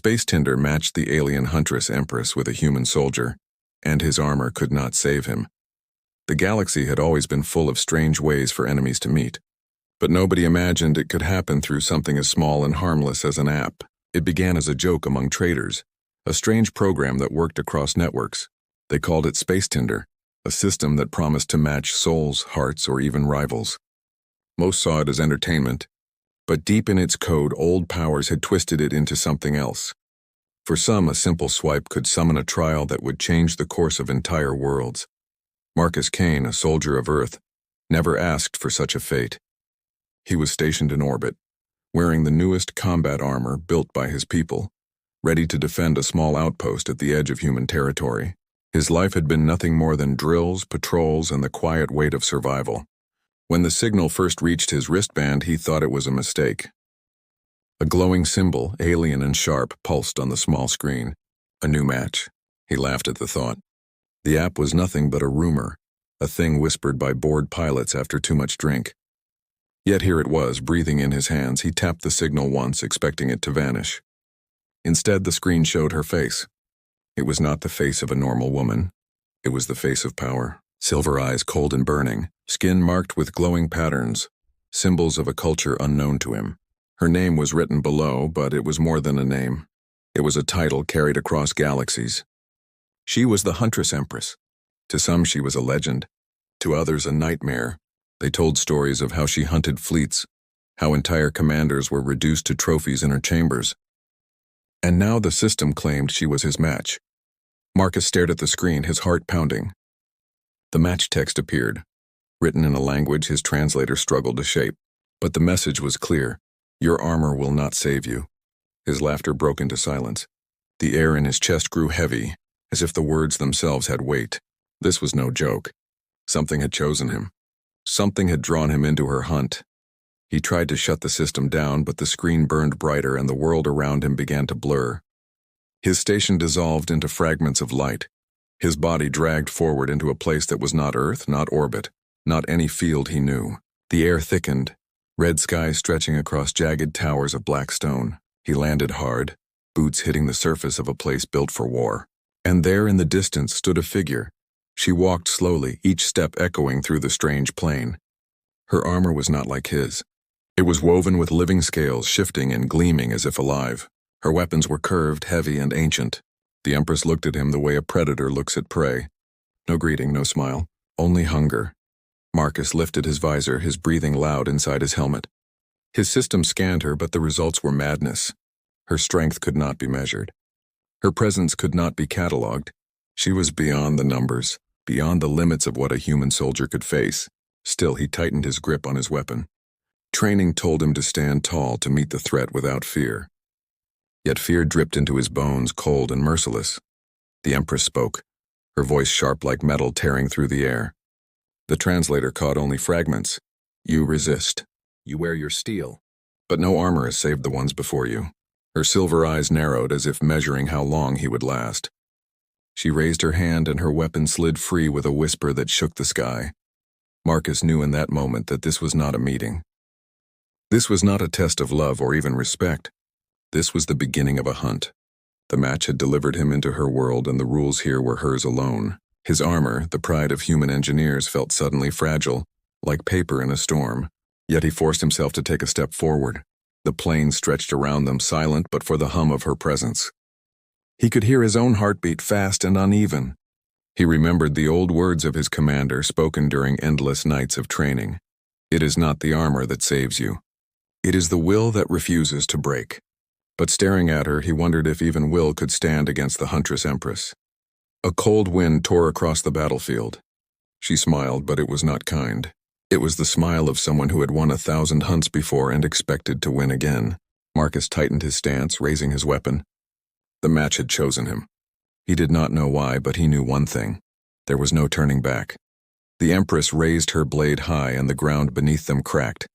Space Tinder matched the Alien Huntress Empress with a human soldier, and his armor could not save him. The galaxy had always been full of strange ways for enemies to meet, but nobody imagined it could happen through something as small and harmless as an app. It began as a joke among traders, a strange program that worked across networks. They called it Space Tinder, a system that promised to match souls, hearts, or even rivals. Most saw it as entertainment, but deep in its code, old powers had twisted it into something else. For some, a simple swipe could summon a trial that would change the course of entire worlds. Marcus Kane, a soldier of Earth, never asked for such a fate. He was stationed in orbit, wearing the newest combat armor built by his people, ready to defend a small outpost at the edge of human territory. His life had been nothing more than drills, patrols, and the quiet weight of survival. When the signal first reached his wristband, he thought it was a mistake. A glowing symbol, alien and sharp, pulsed on the small screen. A new match. He laughed at the thought. The app was nothing but a rumor, a thing whispered by bored pilots after too much drink. Yet here it was, breathing in his hands. He tapped the signal once, expecting it to vanish. Instead, the screen showed her face. It was not the face of a normal woman. It was the face of power. Silver eyes cold and burning, skin marked with glowing patterns, symbols of a culture unknown to him. Her name was written below, but it was more than a name. It was a title carried across galaxies. She was the Huntress Empress. To some she was a legend, to others a nightmare. They told stories of how she hunted fleets, how entire commanders were reduced to trophies in her chambers. And now the system claimed she was his match. Marcus stared at the screen, his heart pounding. The match text appeared, written in a language his translator struggled to shape. But the message was clear. Your armor will not save you. His laughter broke into silence. The air in his chest grew heavy, as if the words themselves had weight. This was no joke. Something had chosen him. Something had drawn him into her hunt. He tried to shut the system down, but the screen burned brighter and the world around him began to blur. His station dissolved into fragments of light. His body dragged forward into a place that was not Earth, not orbit, not any field he knew. The air thickened, red skies stretching across jagged towers of black stone. He landed hard, boots hitting the surface of a place built for war. And there in the distance stood a figure. She walked slowly, each step echoing through the strange plane. Her armor was not like his. It was woven with living scales, shifting and gleaming as if alive. Her weapons were curved, heavy, and ancient. The Empress looked at him the way a predator looks at prey. No greeting, no smile, only hunger. Marcus lifted his visor, his breathing loud inside his helmet. His system scanned her, but the results were madness. Her strength could not be measured. Her presence could not be catalogued. She was beyond the numbers, beyond the limits of what a human soldier could face. Still, he tightened his grip on his weapon. Training told him to stand tall, to meet the threat without fear. Yet fear dripped into his bones, cold and merciless. The Empress spoke, her voice sharp like metal tearing through the air. The translator caught only fragments. You resist. You wear your steel. But no armor has saved the ones before you. Her silver eyes narrowed as if measuring how long he would last. She raised her hand and her weapon slid free with a whisper that shook the sky. Marcus knew in that moment that this was not a meeting. This was not a test of love or even respect. This was the beginning of a hunt. The match had delivered him into her world, and the rules here were hers alone. His armor, the pride of human engineers, felt suddenly fragile, like paper in a storm. Yet he forced himself to take a step forward. The plane stretched around them, silent but for the hum of her presence. He could hear his own heartbeat, fast and uneven. He remembered the old words of his commander, spoken during endless nights of training. It is not the armor that saves you. It is the will that refuses to break. But staring at her, he wondered if even will could stand against the Huntress Empress. A cold wind tore across the battlefield. She smiled, but it was not kind. It was the smile of someone who had won 1,000 hunts before and expected to win again. Marcus tightened his stance, raising his weapon. The match had chosen him. He did not know why, but he knew one thing. There was no turning back. The Empress raised her blade high, and the ground beneath them cracked.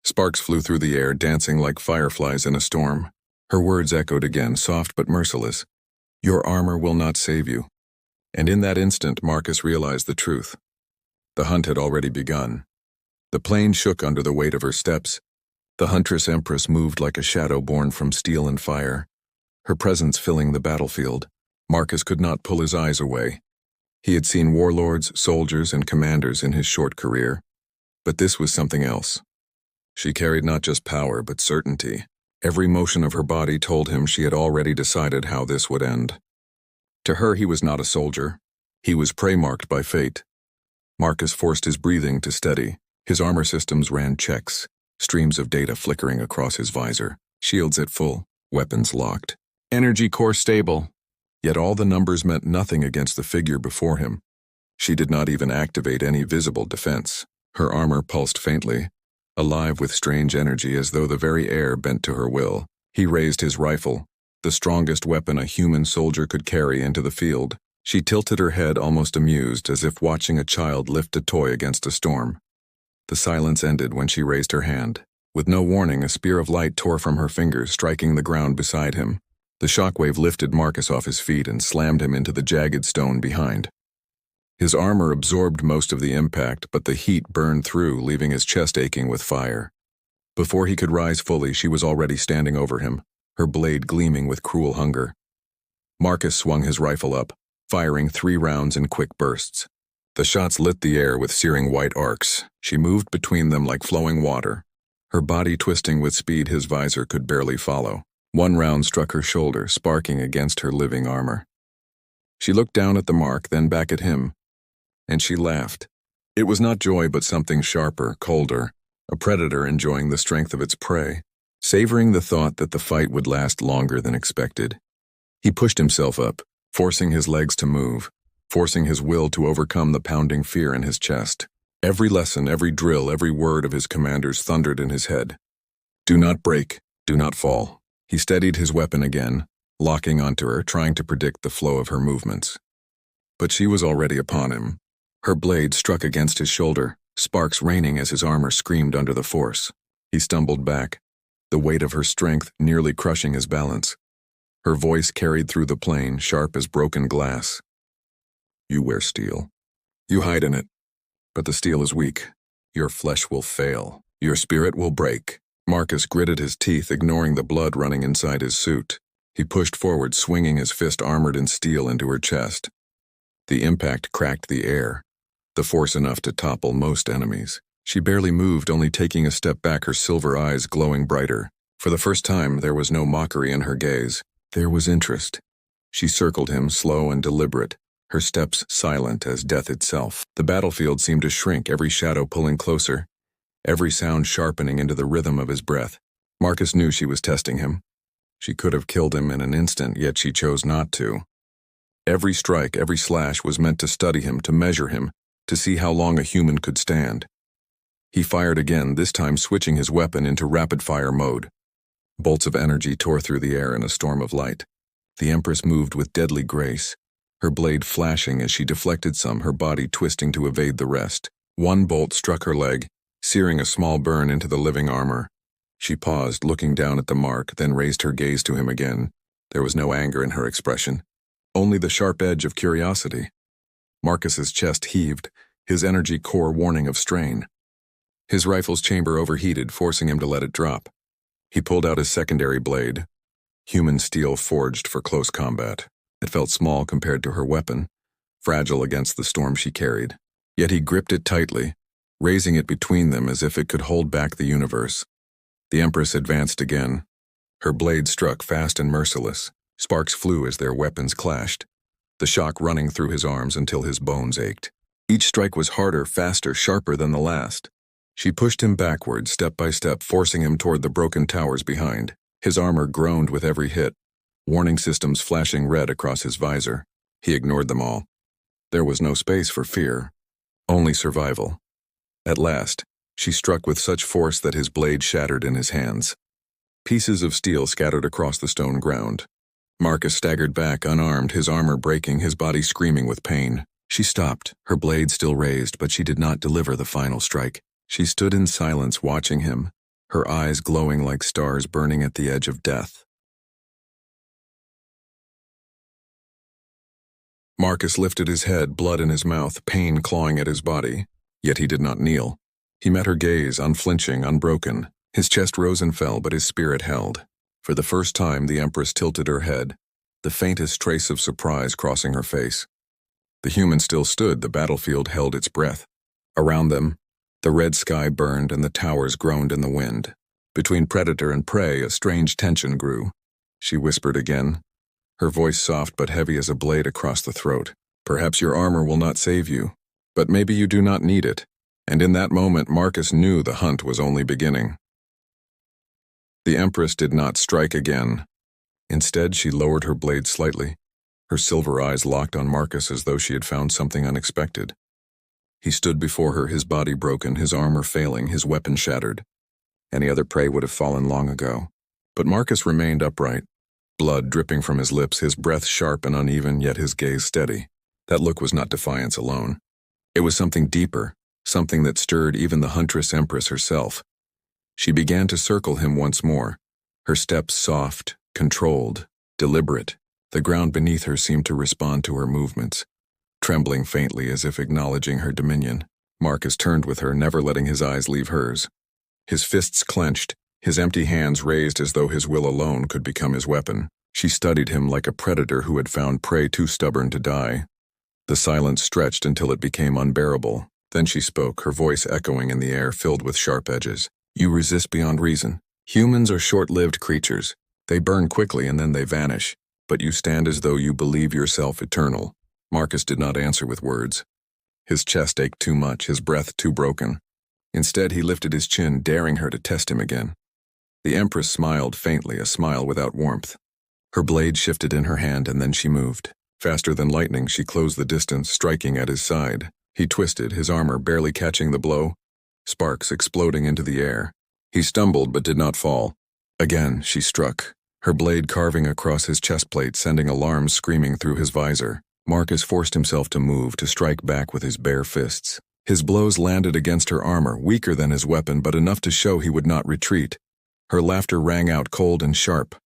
Sparks flew through the air, dancing like fireflies in a storm. Her words echoed again, soft but merciless. Your armor will not save you. And in that instant, Marcus realized the truth. The hunt had already begun. The plane shook under the weight of her steps. The Huntress Empress moved like a shadow born from steel and fire. her presence filling the battlefield. Marcus could not pull his eyes away. He had seen warlords, soldiers, and commanders in his short career, but this was something else. She carried not just power, but certainty. Every motion of her body told him she had already decided how this would end. To her, he was not a soldier. He was prey marked by fate. Marcus forced his breathing to steady. His armor systems ran checks, streams of data flickering across his visor, shields at full, weapons locked. Energy core stable. Yet all the numbers meant nothing against the figure before him. She did not even activate any visible defense. Her armor pulsed faintly, alive with strange energy as though the very air bent to her will. He raised his rifle, the strongest weapon a human soldier could carry, into the field. She tilted her head, almost amused, as if watching a child lift a toy against a storm. The silence ended when she raised her hand. With no warning, a spear of light tore from her fingers, striking the ground beside him. The shockwave lifted Marcus off his feet and slammed him into the jagged stone behind. His armor absorbed most of the impact, but the heat burned through, leaving his chest aching with fire. Before he could rise fully, she was already standing over him, her blade gleaming with cruel hunger. Marcus swung his rifle up, firing 3 rounds in quick bursts. The shots lit the air with searing white arcs. She moved between them like flowing water, her body twisting with speed his visor could barely follow. 1 round struck her shoulder, sparking against her living armor. She looked down at the mark, then back at him, and she laughed. It was not joy, but something sharper, colder, a predator enjoying the strength of its prey, savoring the thought that the fight would last longer than expected. He pushed himself up, forcing his legs to move, forcing his will to overcome the pounding fear in his chest. Every lesson, every drill, every word of his commanders thundered in his head. Do not break, do not fall. He steadied his weapon again, locking onto her, trying to predict the flow of her movements. But she was already upon him. Her blade struck against his shoulder, sparks raining as his armor screamed under the force. He stumbled back, the weight of her strength nearly crushing his balance. Her voice carried through the plain, sharp as broken glass. You wear steel. You hide in it. But the steel is weak. Your flesh will fail. Your spirit will break. Marcus gritted his teeth, ignoring the blood running inside his suit. He pushed forward, swinging his fist armored in steel into her chest. The impact cracked the air, the force enough to topple most enemies. She barely moved, only taking a step back, her silver eyes glowing brighter. For the first time, there was no mockery in her gaze. There was interest. She circled him, slow and deliberate, her steps silent as death itself. The battlefield seemed to shrink, every shadow pulling closer, every sound sharpening into the rhythm of his breath. Marcus knew she was testing him. She could have killed him in an instant, yet she chose not to. Every strike, every slash was meant to study him, to measure him, to see how long a human could stand. He fired again, this time switching his weapon into rapid-fire mode. Bolts of energy tore through the air in a storm of light. The Empress moved with deadly grace, her blade flashing as she deflected some, her body twisting to evade the rest. 1 bolt struck her leg, searing a small burn into the living armor. She paused, looking down at the mark, then raised her gaze to him again. There was no anger in her expression, only the sharp edge of curiosity. Marcus's chest heaved, his energy core warning of strain. His rifle's chamber overheated, forcing him to let it drop. He pulled out his secondary blade, human steel forged for close combat. It felt small compared to her weapon, fragile against the storm she carried. Yet he gripped it tightly, raising it between them as if it could hold back the universe. The Empress advanced again. Her blade struck fast and merciless. Sparks flew as their weapons clashed, the shock running through his arms until his bones ached. Each strike was harder, faster, sharper than the last. She pushed him backward, step by step, forcing him toward the broken towers behind. His armor groaned with every hit, warning systems flashing red across his visor. He ignored them all. There was no space for fear, only survival. At last, she struck with such force that his blade shattered in his hands. Pieces of steel scattered across the stone ground. Marcus staggered back, unarmed, his armor breaking, his body screaming with pain. She stopped, her blade still raised, but she did not deliver the final strike. She stood in silence, watching him, her eyes glowing like stars burning at the edge of death. Marcus lifted his head, blood in his mouth, pain clawing at his body. Yet he did not kneel. He met her gaze, unflinching, unbroken. His chest rose and fell, but his spirit held. For the first time, the Empress tilted her head, the faintest trace of surprise crossing her face. The human still stood, the battlefield held its breath. Around them, the red sky burned and the towers groaned in the wind. Between predator and prey, a strange tension grew. She whispered again, her voice soft but heavy as a blade across the throat. Perhaps your armor will not save you, but maybe you do not need it. And in that moment, Marcus knew the hunt was only beginning. The Empress did not strike again. Instead, she lowered her blade slightly, her silver eyes locked on Marcus as though she had found something unexpected. He stood before her, his body broken, his armor failing, his weapon shattered. Any other prey would have fallen long ago. But Marcus remained upright, blood dripping from his lips, his breath sharp and uneven, yet his gaze steady. That look was not defiance alone. It was something deeper, something that stirred even the Huntress Empress herself. She began to circle him once more, her steps soft, controlled, deliberate. The ground beneath her seemed to respond to her movements. Trembling faintly as if acknowledging her dominion, Marcus turned with her, never letting his eyes leave hers. His fists clenched, his empty hands raised as though his will alone could become his weapon. She studied him like a predator who had found prey too stubborn to die. The silence stretched until it became unbearable. Then she spoke, her voice echoing in the air, filled with sharp edges. You resist beyond reason. Humans are short-lived creatures. They burn quickly and then they vanish. But you stand as though you believe yourself eternal. Marcus did not answer with words. His chest ached too much, his breath too broken. Instead, he lifted his chin, daring her to test him again. The Empress smiled faintly, a smile without warmth. Her blade shifted in her hand and then she moved. Faster than lightning, she closed the distance, striking at his side. He twisted, his armor barely catching the blow, sparks exploding into the air. He stumbled but did not fall. Again, she struck, her blade carving across his chest plate, sending alarms screaming through his visor. Marcus forced himself to move, to strike back with his bare fists. His blows landed against her armor, weaker than his weapon, but enough to show he would not retreat. Her laughter rang out cold and sharp.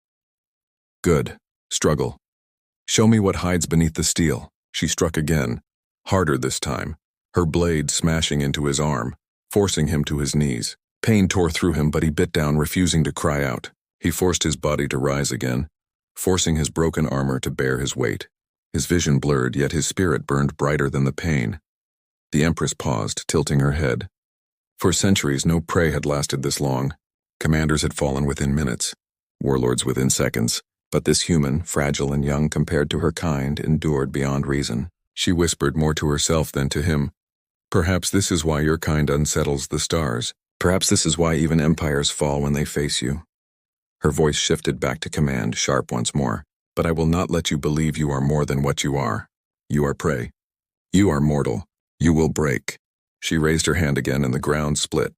Good. Struggle. Show me what hides beneath the steel. She struck again, harder this time, her blade smashing into his arm, forcing him to his knees. Pain tore through him, but he bit down, refusing to cry out. He forced his body to rise again, forcing his broken armor to bear his weight. His vision blurred, yet his spirit burned brighter than the pain. The Empress paused, tilting her head. For centuries, no prey had lasted this long. Commanders had fallen within minutes, warlords within seconds. But this human, fragile and young compared to her kind, endured beyond reason. She whispered more to herself than to him. Perhaps this is why your kind unsettles the stars. Perhaps this is why even empires fall when they face you. Her voice shifted back to command, sharp once more. But I will not let you believe you are more than what you are. You are prey. You are mortal. You will break. She raised her hand again and the ground split.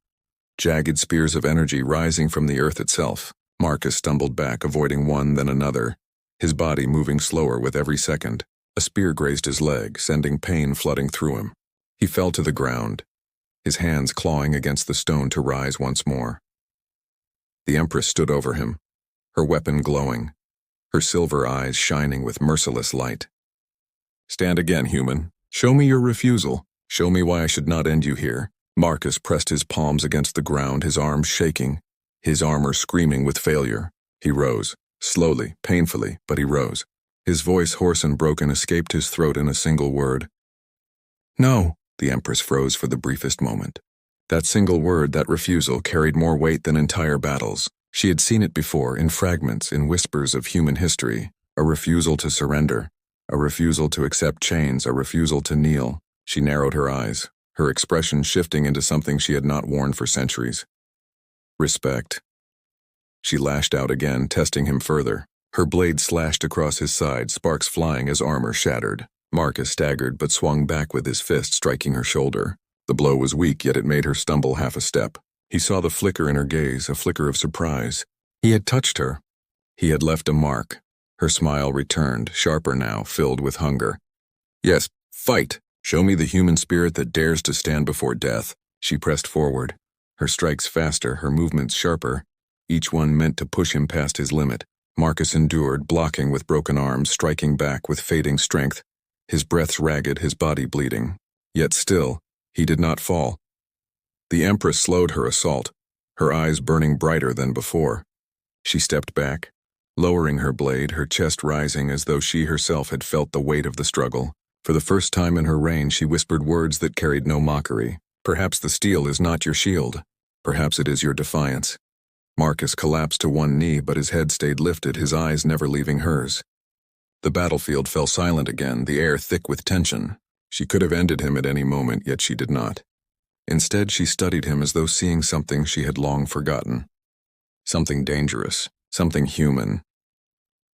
Jagged spears of energy rising from the earth itself. Marcus stumbled back, avoiding one then another, his body moving slower with every second. A spear grazed his leg, sending pain flooding through him. He fell to the ground, his hands clawing against the stone to rise once more. The Empress stood over him, her weapon glowing, her silver eyes shining with merciless light. Stand again, human. Show me your refusal. Show me why I should not end you here. Marcus pressed his palms against the ground, his arms shaking, his armor screaming with failure. He rose, slowly, painfully, but he rose. His voice, hoarse and broken, escaped his throat in a single word. No, the Empress froze for the briefest moment. That single word, that refusal, carried more weight than entire battles. She had seen it before, in fragments, in whispers of human history. A refusal to surrender, a refusal to accept chains, a refusal to kneel. She narrowed her eyes, her expression shifting into something she had not worn for centuries. Respect. She lashed out again, testing him further. Her blade slashed across his side, sparks flying as armor shattered. Marcus staggered but swung back with his fist, striking her shoulder. The blow was weak, yet it made her stumble half a step. He saw the flicker in her gaze, a flicker of surprise. He had touched her. He had left a mark. Her smile returned, sharper now, filled with hunger. Yes, fight! Show me the human spirit that dares to stand before death. She pressed forward, her strikes faster, her movements sharper, each one meant to push him past his limit. Marcus endured, blocking with broken arms, striking back with fading strength, his breath ragged, his body bleeding. Yet still, he did not fall. The Empress slowed her assault, her eyes burning brighter than before. She stepped back, lowering her blade, her chest rising as though she herself had felt the weight of the struggle. For the first time in her reign, she whispered words that carried no mockery. "Perhaps the steel is not your shield. Perhaps it is your defiance." Marcus collapsed to one knee, but his head stayed lifted, his eyes never leaving hers. The battlefield fell silent again, the air thick with tension. She could have ended him at any moment, yet she did not. Instead, she studied him as though seeing something she had long forgotten. Something dangerous, something human.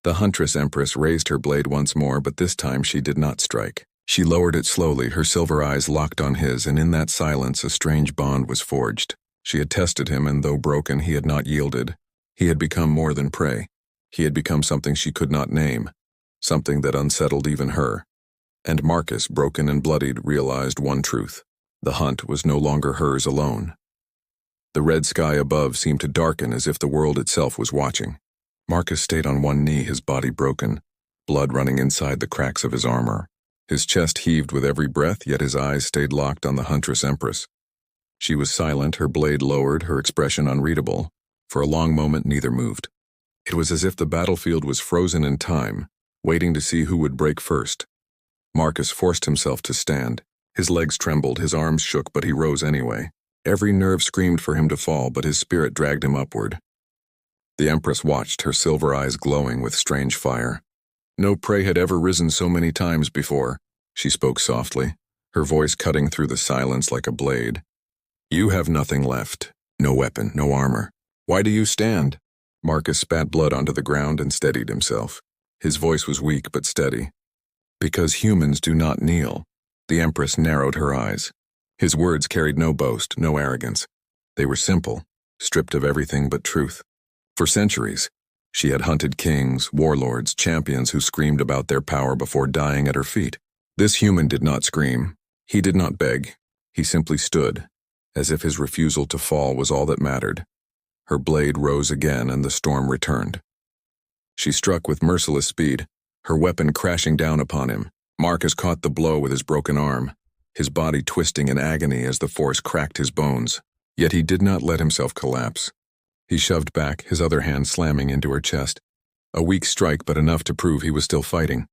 The Huntress Empress raised her blade once more, but this time she did not strike. She lowered it slowly, her silver eyes locked on his, and in that silence a strange bond was forged. She had tested him, and though broken, he had not yielded. He had become more than prey. He had become something she could not name, something that unsettled even her. And Marcus, broken and bloodied, realized one truth. The hunt was no longer hers alone. The red sky above seemed to darken as if the world itself was watching. Marcus stayed on one knee, his body broken, blood running inside the cracks of his armor. His chest heaved with every breath, yet his eyes stayed locked on the Huntress Empress. She was silent, her blade lowered, her expression unreadable. For a long moment, neither moved. It was as if the battlefield was frozen in time, waiting to see who would break first. Marcus forced himself to stand. His legs trembled, his arms shook, but he rose anyway. Every nerve screamed for him to fall, but his spirit dragged him upward. The Empress watched, her silver eyes glowing with strange fire. No prey had ever risen so many times before. She spoke softly, her voice cutting through the silence like a blade. "You have nothing left. No weapon, no armor. Why do you stand?" Marcus spat blood onto the ground and steadied himself. His voice was weak but steady. "Because humans do not kneel." The Empress narrowed her eyes. His words carried no boast, no arrogance. They were simple, stripped of everything but truth. For centuries, she had hunted kings, warlords, champions who screamed about their power before dying at her feet. This human did not scream. He did not beg. He simply stood, as if his refusal to fall was all that mattered. Her blade rose again and the storm returned. She struck with merciless speed, her weapon crashing down upon him. Marcus caught the blow with his broken arm, his body twisting in agony as the force cracked his bones. Yet he did not let himself collapse. He shoved back, his other hand slamming into her chest. A weak strike, but enough to prove he was still fighting.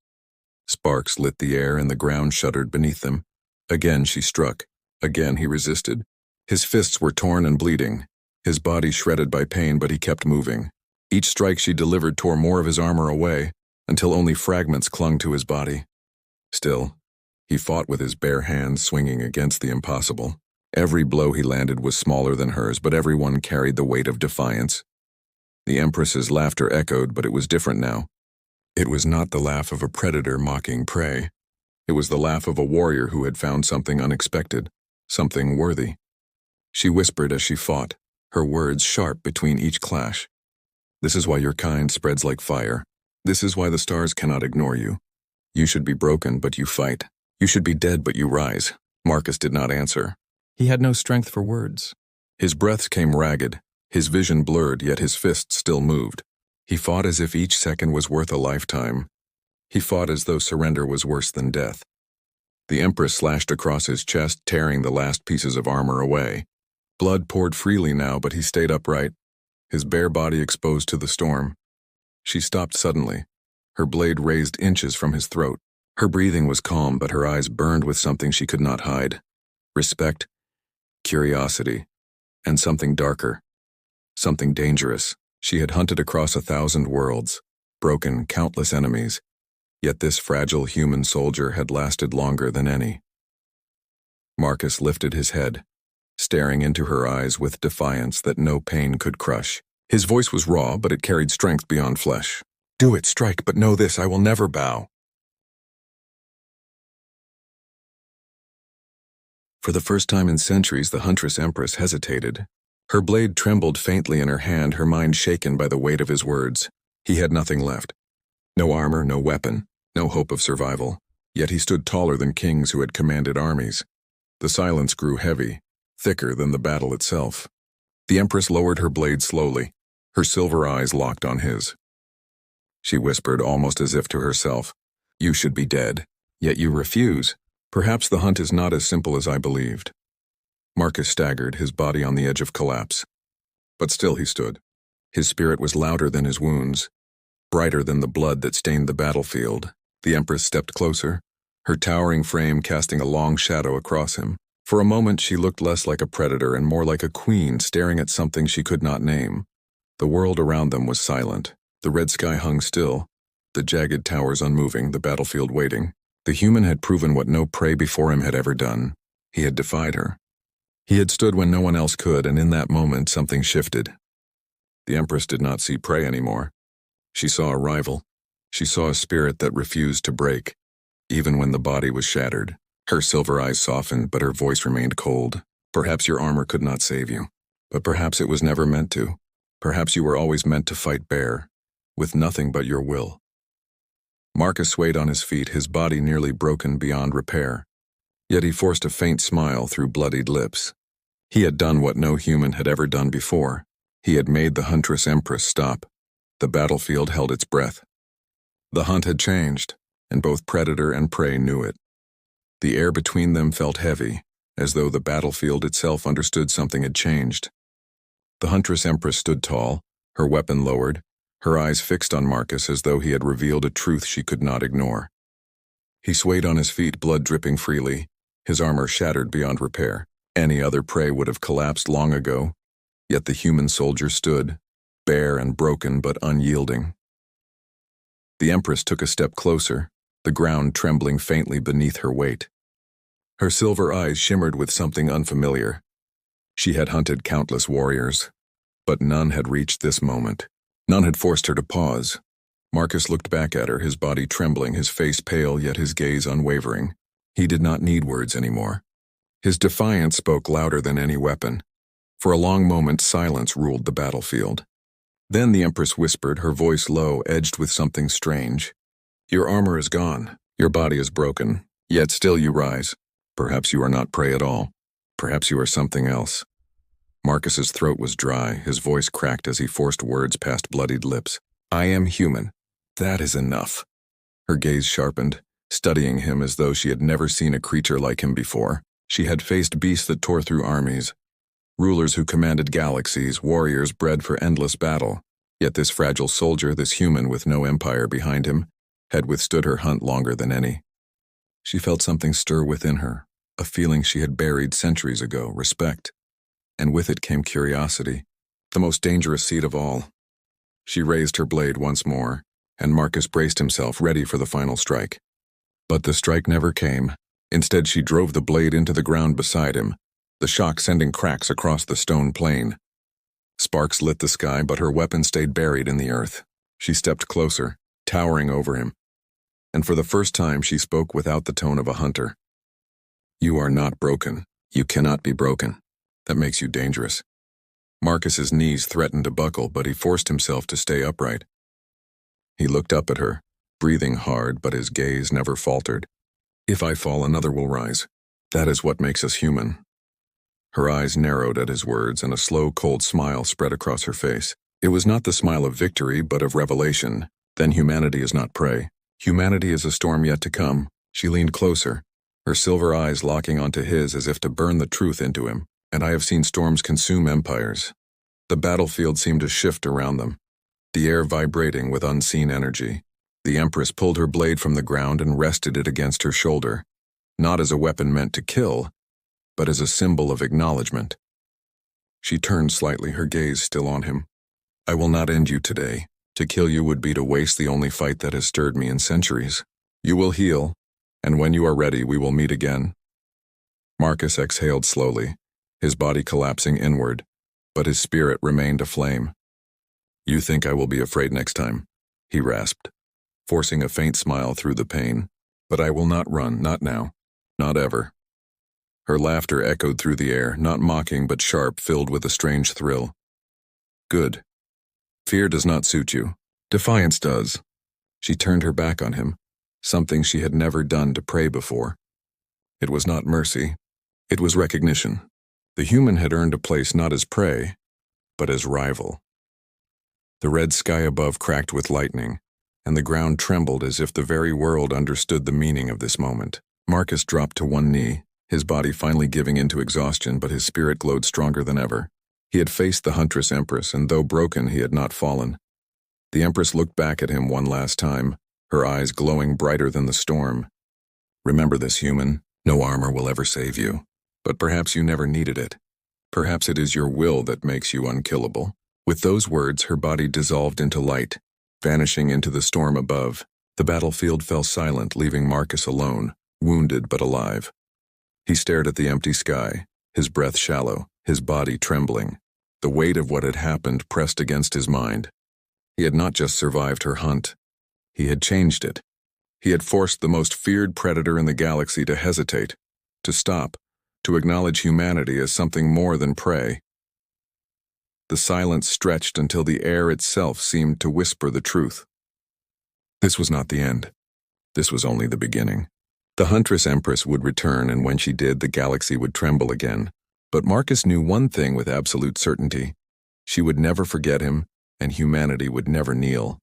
Sparks lit the air and the ground shuddered beneath them. Again she struck. Again he resisted. His fists were torn and bleeding, his body shredded by pain, but he kept moving. Each strike she delivered tore more of his armor away, until only fragments clung to his body. Still, he fought with his bare hands swinging against the impossible. Every blow he landed was smaller than hers, but every one carried the weight of defiance. The Empress's laughter echoed, but it was different now. It was not the laugh of a predator mocking prey. It was the laugh of a warrior who had found something unexpected, something worthy. She whispered as she fought, her words sharp between each clash. "This is why your kind spreads like fire. This is why the stars cannot ignore you. You should be broken, but you fight. You should be dead, but you rise." Marcus did not answer. He had no strength for words. His breaths came ragged, his vision blurred, yet his fists still moved. He fought as if each second was worth a lifetime. He fought as though surrender was worse than death. The Empress slashed across his chest, tearing the last pieces of armor away. Blood poured freely now, but he stayed upright, his bare body exposed to the storm. She stopped suddenly, her blade raised inches from his throat. Her breathing was calm, but her eyes burned with something she could not hide. Respect, curiosity, and something darker, something dangerous. She had hunted across 1,000 worlds, broken countless enemies, yet this fragile human soldier had lasted longer than any. Marcus lifted his head, staring into her eyes with defiance that no pain could crush. His voice was raw, but it carried strength beyond flesh. "Do it, strike, but know this, I will never bow." For the first time in centuries, the Huntress Empress hesitated. Her blade trembled faintly in her hand, her mind shaken by the weight of his words. He had nothing left. No armor, no weapon, no hope of survival. Yet he stood taller than kings who had commanded armies. The silence grew heavy, thicker than the battle itself. The Empress lowered her blade slowly, her silver eyes locked on his. She whispered, almost as if to herself, "You should be dead, yet you refuse. Perhaps the hunt is not as simple as I believed." Marcus staggered, his body on the edge of collapse. But still he stood. His spirit was louder than his wounds, brighter than the blood that stained the battlefield. The Empress stepped closer, her towering frame casting a long shadow across him. For a moment she looked less like a predator and more like a queen staring at something she could not name. The world around them was silent. The red sky hung still, the jagged towers unmoving, the battlefield waiting. The human had proven what no prey before him had ever done. He had defied her. He had stood when no one else could, and in that moment something shifted. The Empress did not see prey anymore. She saw a rival. She saw a spirit that refused to break, even when the body was shattered. Her silver eyes softened, but her voice remained cold. Perhaps your armor could not save you, but perhaps it was never meant to. Perhaps you were always meant to fight bare, with nothing but your will. Marcus swayed on his feet, his body nearly broken beyond repair. Yet he forced a faint smile through bloodied lips. He had done what no human had ever done before. He had made the Huntress Empress stop. The battlefield held its breath. The hunt had changed, and both predator and prey knew it. The air between them felt heavy, as though the battlefield itself understood something had changed. The Huntress Empress stood tall, her weapon lowered, her eyes fixed on Marcus as though he had revealed a truth she could not ignore. He swayed on his feet, blood dripping freely, his armor shattered beyond repair. Any other prey would have collapsed long ago, yet the human soldier stood, bare and broken but unyielding. The Empress took a step closer, the ground trembling faintly beneath her weight. Her silver eyes shimmered with something unfamiliar. She had hunted countless warriors, but none had reached this moment. None had forced her to pause. Marcus looked back at her, his body trembling, his face pale, yet his gaze unwavering. He did not need words anymore. His defiance spoke louder than any weapon. For a long moment, silence ruled the battlefield. Then the Empress whispered, her voice low, edged with something strange. Your armor is gone. Your body is broken. Yet still you rise. Perhaps you are not prey at all. Perhaps you are something else. Marcus's throat was dry, his voice cracked as he forced words past bloodied lips. I am human. That is enough. Her gaze sharpened, studying him as though she had never seen a creature like him before. She had faced beasts that tore through armies, rulers who commanded galaxies, warriors bred for endless battle. Yet this fragile soldier, this human with no empire behind him, had withstood her hunt longer than any. She felt something stir within her, a feeling she had buried centuries ago, respect. And with it came curiosity, the most dangerous seed of all. She raised her blade once more, and Marcus braced himself, ready for the final strike. But the strike never came. Instead, she drove the blade into the ground beside him, the shock sending cracks across the stone plain. Sparks lit the sky, but her weapon stayed buried in the earth. She stepped closer, towering over him. And for the first time, she spoke without the tone of a hunter. You are not broken. You cannot be broken. That makes you dangerous. Marcus's knees threatened to buckle, but he forced himself to stay upright. He looked up at her, breathing hard, but his gaze never faltered. If I fall, another will rise. That is what makes us human. Her eyes narrowed at his words, and a slow, cold smile spread across her face. It was not the smile of victory, but of revelation. Then humanity is not prey. Humanity is a storm yet to come. She leaned closer, her silver eyes locking onto his as if to burn the truth into him. And I have seen storms consume empires. The battlefield seemed to shift around them, the air vibrating with unseen energy. The Empress pulled her blade from the ground and rested it against her shoulder, not as a weapon meant to kill, but as a symbol of acknowledgement. She turned slightly, her gaze still on him. I will not end you today. To kill you would be to waste the only fight that has stirred me in centuries. You will heal, and when you are ready, we will meet again. Marcus exhaled slowly, his body collapsing inward, but his spirit remained aflame. You think I will be afraid next time? He rasped, forcing a faint smile through the pain. But I will not run, not now, not ever. Her laughter echoed through the air, not mocking but sharp, filled with a strange thrill. Good. Fear does not suit you. Defiance does. She turned her back on him, something she had never done to prey before. It was not mercy. It was recognition. The human had earned a place not as prey, but as rival. The red sky above cracked with lightning, and the ground trembled as if the very world understood the meaning of this moment. Marcus dropped to one knee, his body finally giving in to exhaustion, but his spirit glowed stronger than ever. He had faced the Huntress Empress, and though broken, he had not fallen. The Empress looked back at him one last time, her eyes glowing brighter than the storm. "Remember this, human. No armor will ever save you. But perhaps you never needed it. Perhaps it is your will that makes you unkillable." With those words, her body dissolved into light, vanishing into the storm above. The battlefield fell silent, leaving Marcus alone, wounded but alive. He stared at the empty sky, his breath shallow, his body trembling. The weight of what had happened pressed against his mind. He had not just survived her hunt. He had changed it. He had forced the most feared predator in the galaxy to hesitate, to stop, to acknowledge humanity as something more than prey. The silence stretched until the air itself seemed to whisper the truth. This was not the end. This was only the beginning. The Huntress Empress would return, and when she did, the galaxy would tremble again. But Marcus knew one thing with absolute certainty. She would never forget him, and humanity would never kneel.